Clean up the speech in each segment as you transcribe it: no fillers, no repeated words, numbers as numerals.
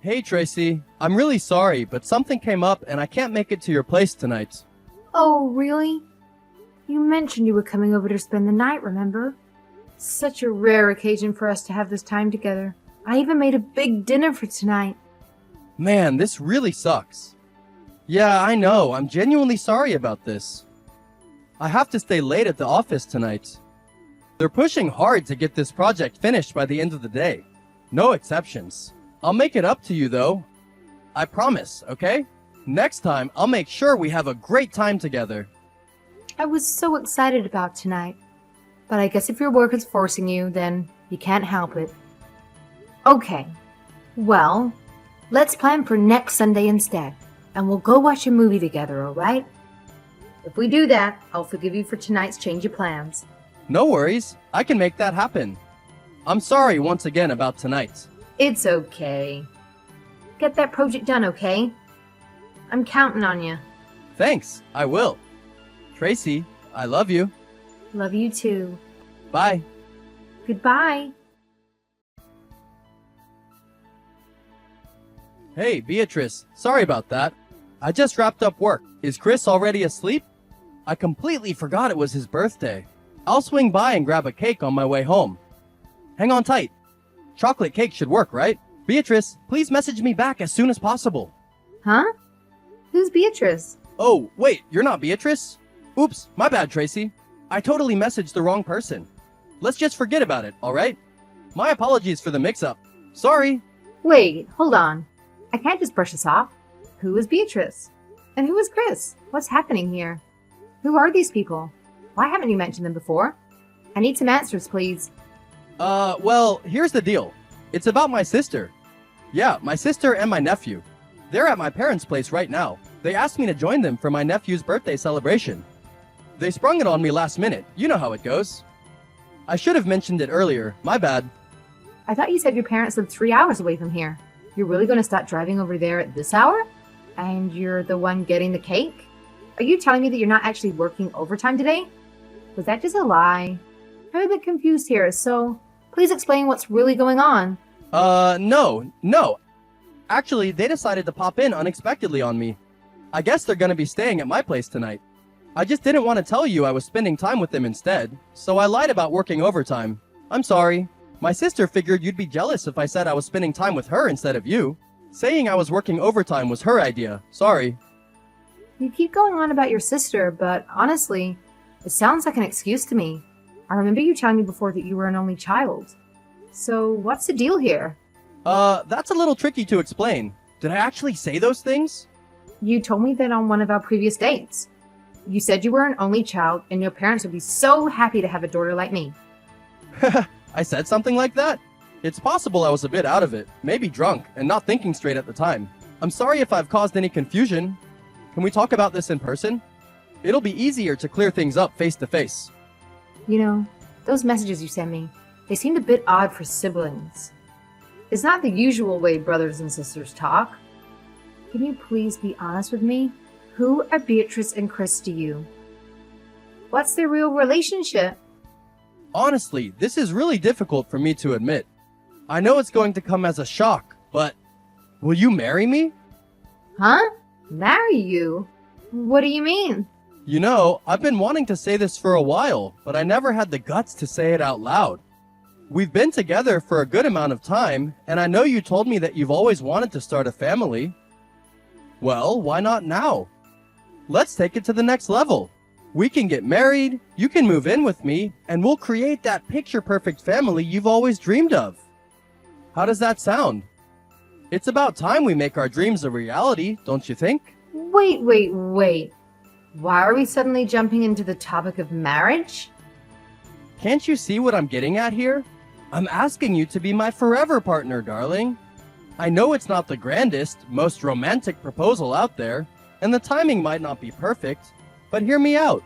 Hey Tracy, I'm really sorry, but something came up and I can't make it to your place tonight. Oh, really? You mentioned you were coming over to spend the night, remember? Such a rare occasion for us to have this time together. I even made a big dinner for tonight. Man, this really sucks. Yeah, I know, I'm genuinely sorry about this. I have to stay late at the office tonight. They're pushing hard to get this project finished by the end of the day. No exceptions. I'll make it up to you though. I promise, okay? Next time, I'll make sure we have a great time together. I was so excited about tonight. But I guess if your work is forcing you, then you can't help it. Okay. Well, let's plan for next Sunday instead. And we'll go watch a movie together, alright? If we do that, I'll forgive you for tonight's change of plans. No worries, I can make that happen. I'm sorry once again about tonight. It's okay. Get that project done, okay? I'm counting on you. Thanks, I will. Tracy, I love you. Love you too. Bye. Goodbye. Hey, Beatrice, sorry about that. I just wrapped up work. Is Chris already asleep? I completely forgot it was his birthday. I'll swing by and grab a cake on my way home. Hang on tight. Chocolate cake should work, right? Beatrice, please message me back as soon as possible. Huh? Who's Beatrice? Oh, wait, you're not Beatrice? Oops, my bad, Tracy. I totally messaged the wrong person. Let's just forget about it, alright? My apologies for the mix-up. Sorry. Wait, hold on. I can't just brush this off. Who is Beatrice? And who is Chris? What's happening here? Who are these people? Why haven't you mentioned them before? I need some answers, please. Well, here's the deal. It's about my sister. Yeah, my sister and my nephew. They're at my parents' place right now. They asked me to join them for my nephew's birthday celebration. They sprung it on me last minute. You know how it goes. I should have mentioned it earlier. My bad. I thought you said your parents lived 3 hours away from here. You're really going to start driving over there at this hour? And you're the one getting the cake? Are you telling me that you're not actually working overtime today? Was that just a lie? I'm a bit confused here, so please explain what's really going on. No. Actually, they decided to pop in unexpectedly on me. I guess they're gonna be staying at my place tonight. I just didn't want to tell you I was spending time with them instead, so I lied about working overtime. I'm sorry. My sister figured you'd be jealous if I said I was spending time with her instead of you. Saying I was working overtime was her idea. Sorry. You keep going on about your sister, but honestly, it sounds like an excuse to me. I remember you telling me before that you were an only child. So what's the deal here? That's a little tricky to explain. Did I actually say those things? You told me that on one of our previous dates. You said you were an only child and your parents would be so happy to have a daughter like me. I said something like that? It's possible I was a bit out of it, maybe drunk, and not thinking straight at the time. I'm sorry if I've caused any confusion. Can we talk about this in person? It'll be easier to clear things up face to face. You know, those messages you send me, they seemed a bit odd for siblings. It's not the usual way brothers and sisters talk. Can you please be honest with me? Who are Beatrice and Chris to you? What's their real relationship? Honestly, this is really difficult for me to admit. I know it's going to come as a shock, but will you marry me? Huh? Marry you? What do you mean? You know, I've been wanting to say this for a while, but I never had the guts to say it out loud. We've been together for a good amount of time, and I know you told me that you've always wanted to start a family. Well, why not now? Let's take it to the next level. We can get married, you can move in with me, and we'll create that picture-perfect family you've always dreamed of. How does that sound? It's about time we make our dreams a reality, don't you think? Wait. Why are we suddenly jumping into the topic of marriage? Can't you see what I'm getting at here? I'm asking you to be my forever partner, darling. I know it's not the grandest, most romantic proposal out there, and the timing might not be perfect, but hear me out.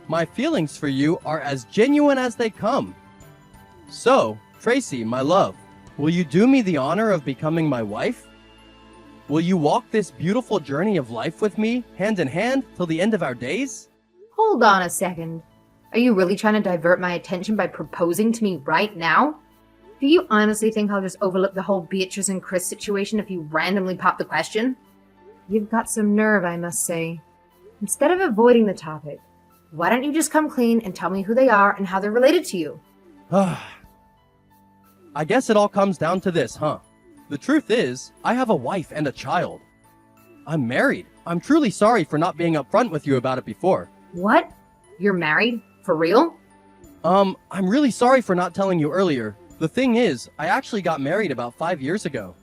My feelings for you are as genuine as they come. So, Tracy, my love, will you do me the honor of becoming my wife? Will you walk this beautiful journey of life with me, hand in hand, till the end of our days? Hold on a second. Are you really trying to divert my attention by proposing to me right now? Do you honestly think I'll just overlook the whole Beatrice and Chris situation if you randomly pop the question? You've got some nerve, I must say. Instead of avoiding the topic, why don't you just come clean and tell me who they are and how they're related to you? I guess it all comes down to this, huh? The truth is, I have a wife and a child. I'm married. I'm truly sorry for not being upfront with you about it before. What? You're married? For real? I'm really sorry for not telling you earlier. The thing is, I actually got married about 5 years ago.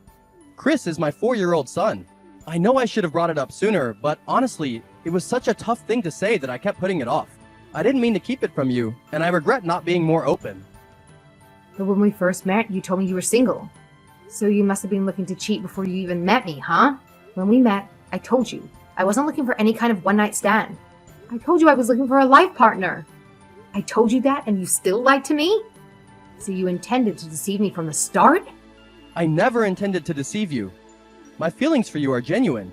Chris is my 4-year-old son. I know I should have brought it up sooner, but honestly, it was such a tough thing to say that I kept putting it off. I didn't mean to keep it from you, and I regret not being more open. But when we first met, you told me you were single. So you must have been looking to cheat before you even met me, huh? When we met, I told you, I wasn't looking for any kind of one-night stand. I told you I was looking for a life partner. I told you that, and you still lied to me? So you intended to deceive me from the start? I never intended to deceive you. My feelings for you are genuine.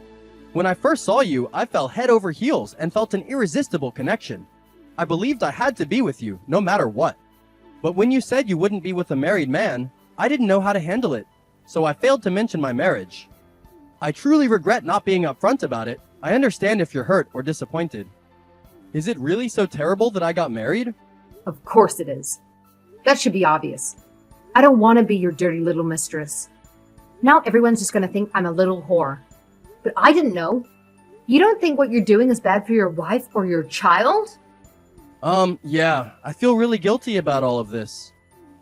When I first saw you, I fell head over heels and felt an irresistible connection. I believed I had to be with you, no matter what. But when you said you wouldn't be with a married man, I didn't know how to handle it, so I failed to mention my marriage. I truly regret not being upfront about it. I understand if you're hurt or disappointed. Is it really so terrible that I got married? Of course it is. That should be obvious. I don't want to be your dirty little mistress. Now everyone's just going to think I'm a little whore. But I didn't know. You don't think what you're doing is bad for your wife or your child? Yeah, I feel really guilty about all of this.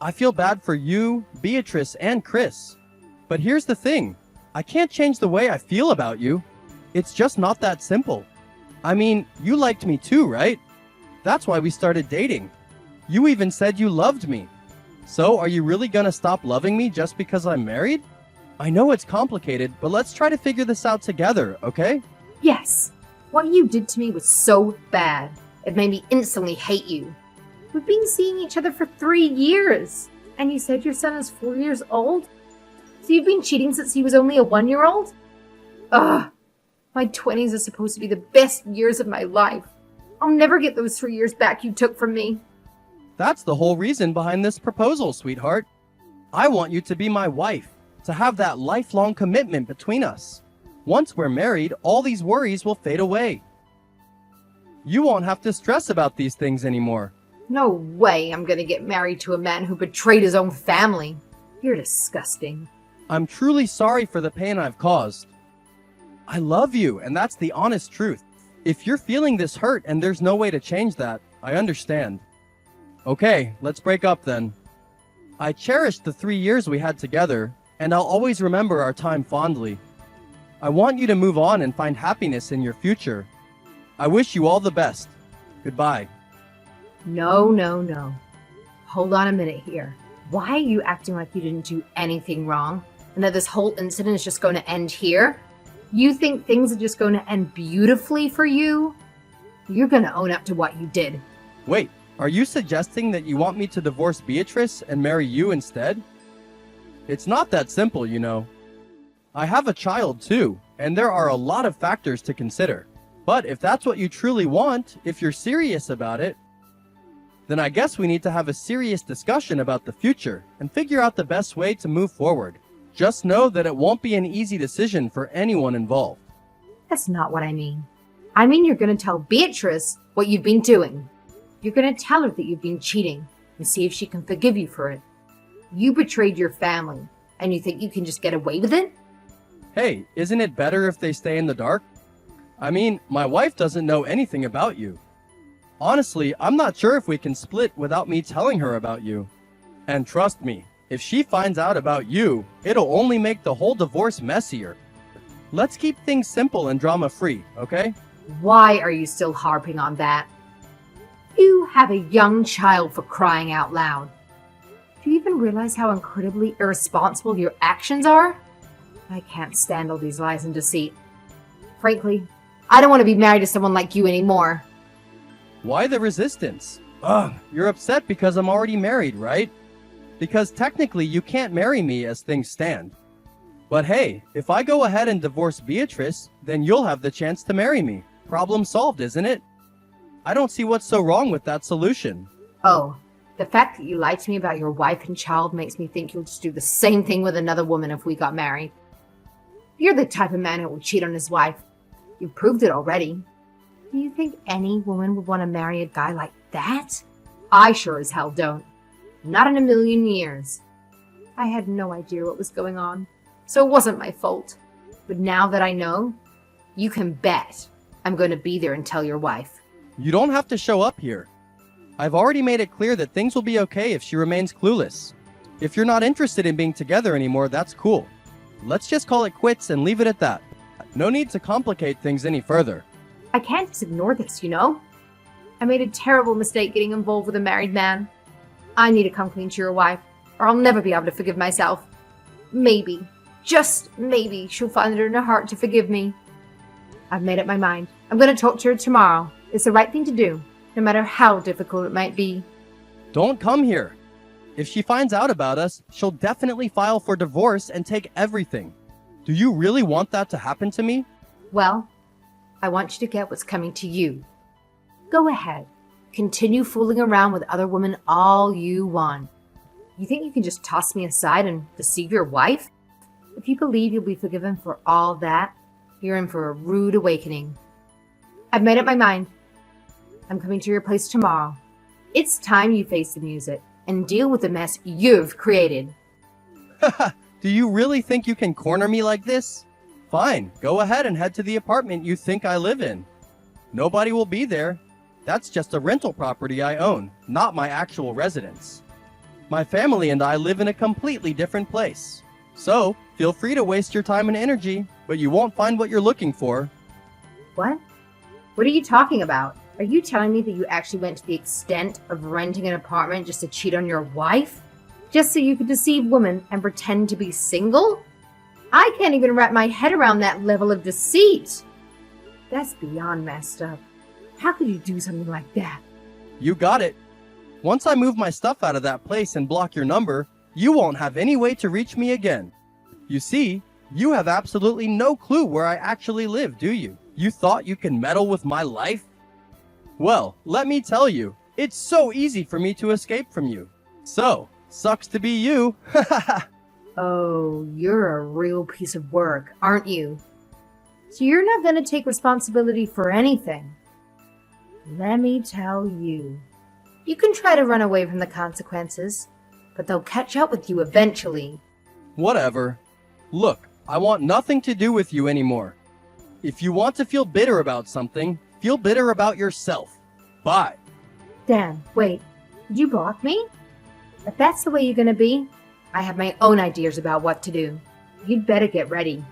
I feel bad for you, Beatrice, and Chris. But here's the thing. I can't change the way I feel about you. It's just not that simple. I mean, you liked me too, right? That's why we started dating. You even said you loved me. So are you really gonna stop loving me just because I'm married? I know it's complicated, but let's try to figure this out together, okay? Yes. What you did to me was so bad. It made me instantly hate you. We've been seeing each other for 3 years. And you said your son is 4 years old? So you've been cheating since he was only a 1-year-old? Ugh. My 20s are supposed to be the best years of my life. I'll never get those 3 years back you took from me. That's the whole reason behind this proposal, sweetheart. I want you to be my wife, to have that lifelong commitment between us. Once we're married, all these worries will fade away. You won't have to stress about these things anymore. No way I'm gonna get married to a man who betrayed his own family. You're disgusting. I'm truly sorry for the pain I've caused. I love you, and that's the honest truth. If you're feeling this hurt and there's no way to change that, I understand. Okay, let's break up then. I cherished the 3 years we had together, and I'll always remember our time fondly. I want you to move on and find happiness in your future. I wish you all the best. Goodbye. No, no, no. Hold on a minute here. Why are you acting like you didn't do anything wrong and that this whole incident is just going to end here? You think things are just going to end beautifully for you? You're going to own up to what you did. Wait, are you suggesting that you want me to divorce Beatrice and marry you instead? It's not that simple, you know. I have a child too, and there are a lot of factors to consider. But if that's what you truly want, if you're serious about it, then I guess we need to have a serious discussion about the future and figure out the best way to move forward. Just know that it won't be an easy decision for anyone involved. That's not what I mean. I mean you're going to tell Beatrice what you've been doing. You're going to tell her that you've been cheating and see if she can forgive you for it. You betrayed your family, and you think you can just get away with it? Hey, isn't it better if they stay in the dark? I mean, my wife doesn't know anything about you. Honestly, I'm not sure if we can split without me telling her about you. And trust me, if she finds out about you, it'll only make the whole divorce messier. Let's keep things simple and drama-free, okay? Why are you still harping on that? You have a young child, for crying out loud. Do you even realize how incredibly irresponsible your actions are? I can't stand all these lies and deceit. Frankly, I don't want to be married to someone like you anymore. Why the resistance? Ugh, you're upset because I'm already married, right? Because technically you can't marry me as things stand. But hey, if I go ahead and divorce Beatrice, then you'll have the chance to marry me. Problem solved, isn't it? I don't see what's so wrong with that solution. Oh, The fact that you lied to me about your wife and child makes me think you'll just do the same thing with another woman if we got married. You're the type of man who will cheat on his wife. You've proved it already. Do you think any woman would want to marry a guy like that? I sure as hell don't. Not in a million years. I had no idea what was going on, so it wasn't my fault. But now that I know, you can bet I'm going to be there and tell your wife. You don't have to show up here. I've already made it clear that things will be okay if she remains clueless. If you're not interested in being together anymore, that's cool. Let's just call it quits and leave it at that. No need to complicate things any further. I can't just ignore this, you know? I made a terrible mistake getting involved with a married man. I need to come clean to your wife, or I'll never be able to forgive myself. Maybe, just maybe, she'll find it in her heart to forgive me. I've made up my mind. I'm going to talk to her tomorrow. It's the right thing to do, no matter how difficult it might be. Don't come here. If she finds out about us, she'll definitely file for divorce and take everything. Do you really want that to happen to me? Well, I want you to get what's coming to you. Go ahead. Continue fooling around with other women all you want. You think you can just toss me aside and deceive your wife? If you believe you'll be forgiven for all that, you're in for a rude awakening. I've made up my mind. I'm coming to your place tomorrow. It's time you face the music and deal with the mess you've created. Do you really think you can corner me like this? Fine, go ahead and head to the apartment you think I live in. Nobody will be there. That's just a rental property I own, not my actual residence. My family and I live in a completely different place. So, feel free to waste your time and energy, but you won't find what you're looking for. What? What are you talking about? Are you telling me that you actually went to the extent of renting an apartment just to cheat on your wife? Just so you could deceive women and pretend to be single? I can't even wrap my head around that level of deceit. That's beyond messed up. How could you do something like that? You got it. Once I move my stuff out of that place and block your number, you won't have any way to reach me again. You see, you have absolutely no clue where I actually live, do you? You thought you can meddle with my life? Well, let me tell you, it's so easy for me to escape from you. So, sucks to be you. Oh, you're a real piece of work, aren't you? So you're not going to take responsibility for anything. Let me tell you. You can try to run away from the consequences, but they'll catch up with you eventually. Whatever. Look, I want nothing to do with you anymore. If you want to feel bitter about something, feel bitter about yourself. Bye. Dan, wait. Did you block me? If that's the way you're going to be, I have my own ideas about what to do. You'd better get ready.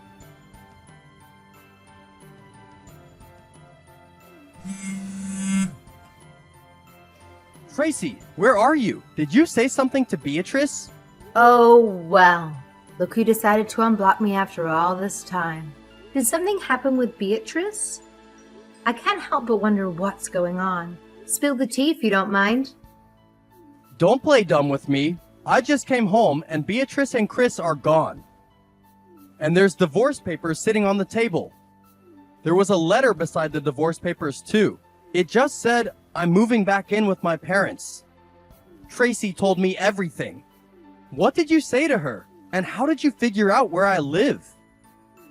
Tracy, where are you? Did you say something to Beatrice? Oh, well. Look who decided to unblock me after all this time. Did something happen with Beatrice? I can't help but wonder what's going on. Spill the tea if you don't mind. Don't play dumb with me. I just came home and Beatrice and Chris are gone. And there's divorce papers sitting on the table. There was a letter beside the divorce papers too. It just said, I'm moving back in with my parents. Tracy told me everything. What did you say to her? And how did you figure out where I live?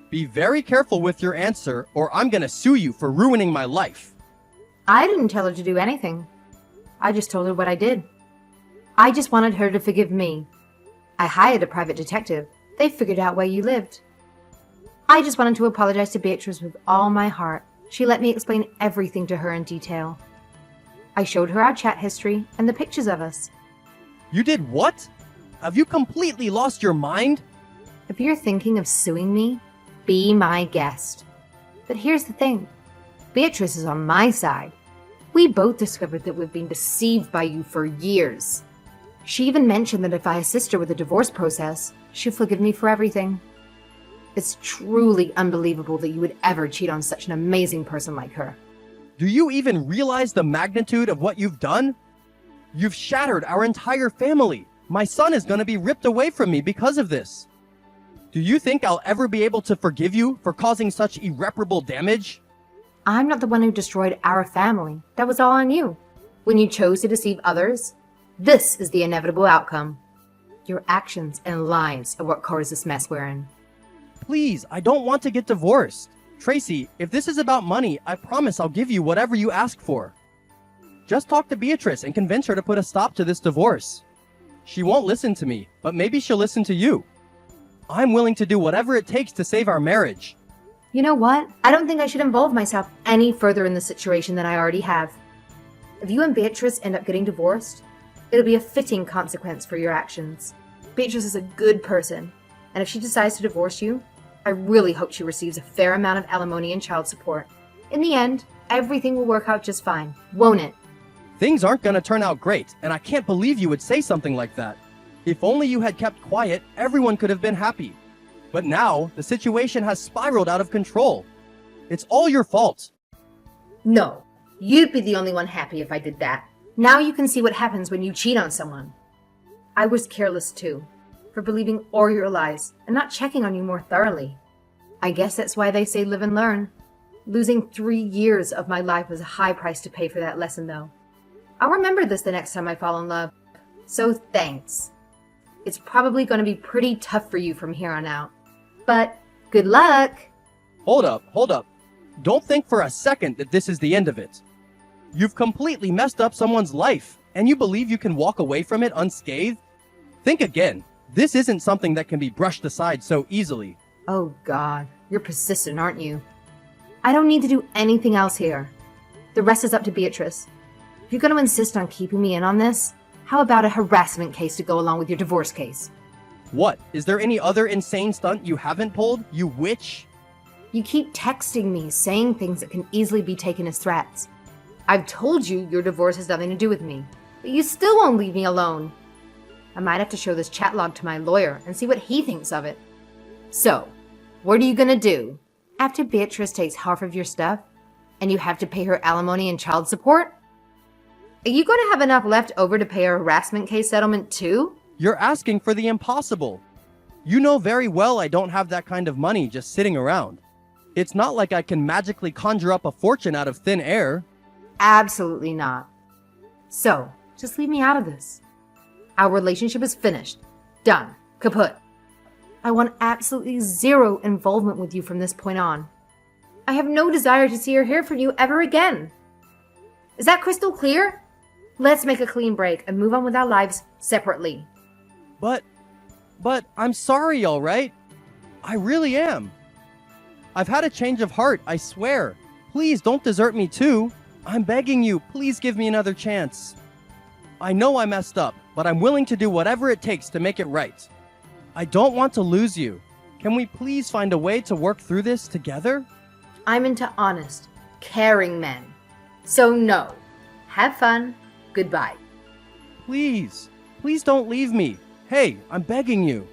Be very careful with your answer or I'm gonna sue you for ruining my life. I didn't tell her to do anything. I just told her what I did. I just wanted her to forgive me. I hired a private detective. They figured out where you lived. I just wanted to apologize to Beatrice with all my heart. She let me explain everything to her in detail. I showed her our chat history and the pictures of us. You did what? Have you completely lost your mind? If you're thinking of suing me, be my guest. But here's the thing. Beatrice is on my side. We both discovered that we've been deceived by you for years. She even mentioned that if I assist her with the divorce process, she'll forgive me for everything. It's truly unbelievable that you would ever cheat on such an amazing person like her. Do you even realize the magnitude of what you've done? You've shattered our entire family. My son is going to be ripped away from me because of this. Do you think I'll ever be able to forgive you for causing such irreparable damage? I'm not the one who destroyed our family. That was all on you. When you chose to deceive others, This is the inevitable outcome. Your actions and lies are what caused this mess we're in. Please, I don't want to get divorced. Tracy, if this is about money, I promise I'll give you whatever you ask for. Just talk to Beatrice and convince her to put a stop to this divorce. She won't listen to me, but maybe she'll listen to you. I'm willing to do whatever it takes to save our marriage. You know what? I don't think I should involve myself any further in the situation than I already have. If you and Beatrice end up getting divorced, it'll be a fitting consequence for your actions. Beatrice is a good person, and if she decides to divorce you, I really hope she receives a fair amount of alimony and child support. In the end, everything will work out just fine, won't it? Things aren't gonna turn out great, and I can't believe you would say something like that. If only you had kept quiet, everyone could have been happy. But now, the situation has spiraled out of control. It's all your fault. No, you'd be the only one happy if I did that. Now you can see what happens when you cheat on someone. I was careless too, for believing all your lies and not checking on you more thoroughly. I guess that's why they say live and learn. Losing 3 years of my life was a high price to pay for that lesson though. I'll remember this the next time I fall in love. So thanks. It's probably going to be pretty tough for you from here on out. But good luck! Hold up. Don't think for a second that this is the end of it. You've completely messed up someone's life, and you believe you can walk away from it unscathed? Think again. This isn't something that can be brushed aside so easily. Oh God, you're persistent, aren't you? I don't need to do anything else here. The rest is up to Beatrice. If you're going to insist on keeping me in on this, how about a harassment case to go along with your divorce case? What? Is there any other insane stunt you haven't pulled, you witch? You keep texting me, saying things that can easily be taken as threats. I've told you your divorce has nothing to do with me, but you still won't leave me alone. I might have to show this chat log to my lawyer and see what he thinks of it. So, what are you going to do? After Beatrice takes half of your stuff, and you have to pay her alimony and child support? Are you going to have enough left over to pay her harassment case settlement too? You're asking for the impossible. You know very well I don't have that kind of money just sitting around. It's not like I can magically conjure up a fortune out of thin air. Absolutely not. So, just leave me out of this. Our relationship is finished. Done. Kaput. I want absolutely zero involvement with you from this point on. I have no desire to see or hear from you ever again. Is that crystal clear? Let's make a clean break and move on with our lives separately. But I'm sorry, all right? I really am. I've had a change of heart, I swear. Please don't desert me too. I'm begging you, please give me another chance. I know I messed up, but I'm willing to do whatever it takes to make it right. I don't want to lose you. Can we please find a way to work through this together? I'm into honest, caring men. So no. Have fun. Goodbye. Please don't leave me. Hey, I'm begging you.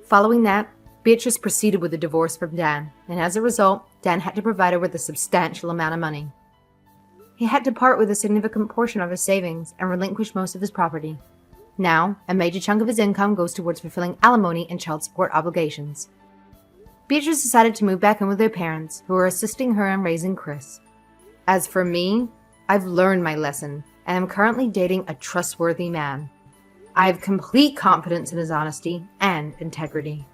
Following that, Beatrice proceeded with the divorce from Dan, and as a result, Dan had to provide her with a substantial amount of money. He had to part with a significant portion of his savings and relinquish most of his property. Now, a major chunk of his income goes towards fulfilling alimony and child support obligations. Beatrice decided to move back in with her parents, who were assisting her in raising Chris. As for me, I've learned my lesson, and am currently dating a trustworthy man. I have complete confidence in his honesty and integrity.